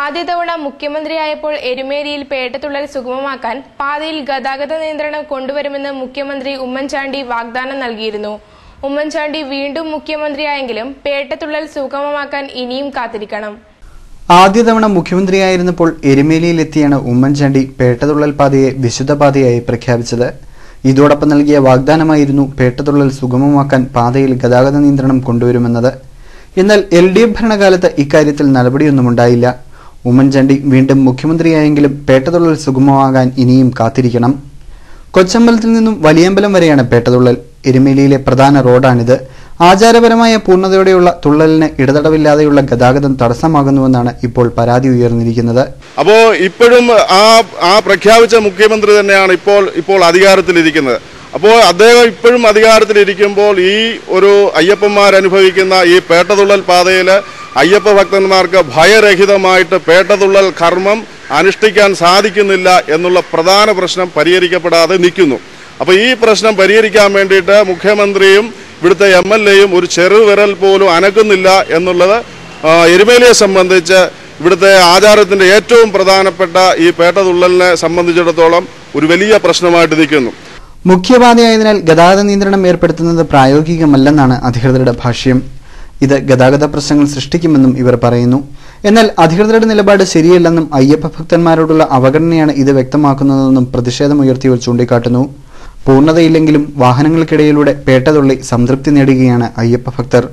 ആദ്യ തവണ മുഖ്യമന്ത്രിയായപ്പോൾ എരുമേലിയിൽ പേട്ടതുള്ളൽ സുഗമമാക്കാൻ പാതയിൽ ഗതാഗത നിയന്ത്രണം കൊണ്ടുവരുമെന്ന് മുഖ്യമന്ത്രി ഉമ്മൻചാണ്ടി വാഗ്ദാനം നൽകിയിരുന്നു. ഉമ്മൻചാണ്ടി വീണ്ടും മുഖ്യമന്ത്രിയായെങ്കിലും പേട്ടതുള്ളൽ സുഗമമാക്കാൻ ഇനിയും കാത്തിരിക്കണം. ആദ്യ തവണ മുഖ്യമന്ത്രിയായിരുന്നപ്പോൾ എരുമേലിയിലെത്തിയാണ് ഉമ്മൻചാണ്ടി പേട്ടതുള്ളൽ പാതയെ വിശുദ്ധ പാതയായി പ്രഖ്യാപിച്ചത്. ഇതോടൊപ്പം നൽകിയ വാഗ്ദാനമായിരുന്നു പേട്ടതുള്ളൽ സുഗമമാക്കാൻ പാതയിൽ ഗതാഗത നിയന്ത്രണം കൊണ്ടുവരുമെന്നത്. എന്നാൽ LDF ഭരണകാലത്ത് ഇക്കാര്യത്തിൽ നടപടിയൊന്നുമുണ്ടായില്ല. ഉമ്മൻചാണ്ടി വീണ്ടും മുഖ്യമന്ത്രിയായെങ്കിലും പേട്ടതുള്ളൽ സുഗമമാകാൻ ഇനിയും കാത്തിരിക്കണം. കൊച്ചമ്പലത്തിൽ നിന്നും വലിയമ്പലം വരെയാണ് പേട്ടതുള്ളൽ. എരുമേലിയിലെ പ്രധാന റോഡാണിത്. ആചാരപരമായ പൂർണ്ണതയോടെയുള്ള തുള്ളലിന് ഇടതടവില്ലാതെയുള്ള ഗതാഗതം തടസ്സമാകുന്നുവെന്നാണ് ഇപ്പോൾ പരാതി ഉയർന്നിരിക്കുന്നത്. അപ്പോൾ ഇപ്പോഴും ആ പ്രഖ്യാപിച്ച മുഖ്യമന്ത്രി തന്നെയാണ് ഇപ്പോൾ അധികാരത്തിലിരിക്കുന്നത്. അപ്പോൾ അദ്ദേഹം ഇപ്പോഴും അധികാരത്തിലിരിക്കുമ്പോൾ ഈ ഒരു അയ്യപ്പന്മാരനുഭവിക്കുന്ന ഈ പേട്ടതുള്ളൽ പാതയിൽ അയ്യപ്പ ഭക്തന്മാർക്ക് ഭയരഹിതമായിട്ട് പേട്ടതുള്ളൽ കർമ്മം അനുഷ്ഠിക്കാൻ സാധിക്കുന്നില്ല എന്നുള്ള പ്രധാന പ്രശ്നം പരിഹരിക്കപ്പെടാതെ നിൽക്കുന്നു. അപ്പോൾ ഈ പ്രശ്നം പരിഹരിക്കാൻ വേണ്ടിയിട്ട് മുഖ്യമന്ത്രിയും ഇവിടുത്തെ MLAയും ഒരു ചെറുവിരൽ പോലും അനക്കുന്നില്ല എന്നുള്ളത് എരുമേലിയെ സംബന്ധിച്ച് ഇവിടുത്തെ ആചാരത്തിൻ്റെ ഏറ്റവും പ്രധാനപ്പെട്ട ഈ പേട്ടതുള്ളലിനെ സംബന്ധിച്ചിടത്തോളം ഒരു വലിയ പ്രശ്നമായിട്ട് നിൽക്കുന്നു. മുഖ്യപാതയായതിനാൽ ഗതാഗത നിയന്ത്രണം ഏർപ്പെടുത്തുന്നത് പ്രായോഗികമല്ലെന്നാണ് അധികൃതരുടെ ഭാഷ്യം. ഇത് ഗതാഗത പ്രശ്നങ്ങൾ സൃഷ്ടിക്കുമെന്നും ഇവർ പറയുന്നു. എന്നാൽ അധികൃതരുടെ നിലപാട് ശരിയല്ലെന്നും അയ്യപ്പ ഭക്തന്മാരോടുള്ള അവഗണനയാണ് ഇത് വ്യക്തമാക്കുന്നതെന്നും പ്രതിഷേധമുയർത്തിയവർ ചൂണ്ടിക്കാട്ടുന്നു. പൂർണ്ണതയില്ലെങ്കിലും വാഹനങ്ങൾക്കിടയിലൂടെ പേട്ടതുള്ളി സംതൃപ്തി നേടുകയാണ് അയ്യപ്പ ഭക്തർ.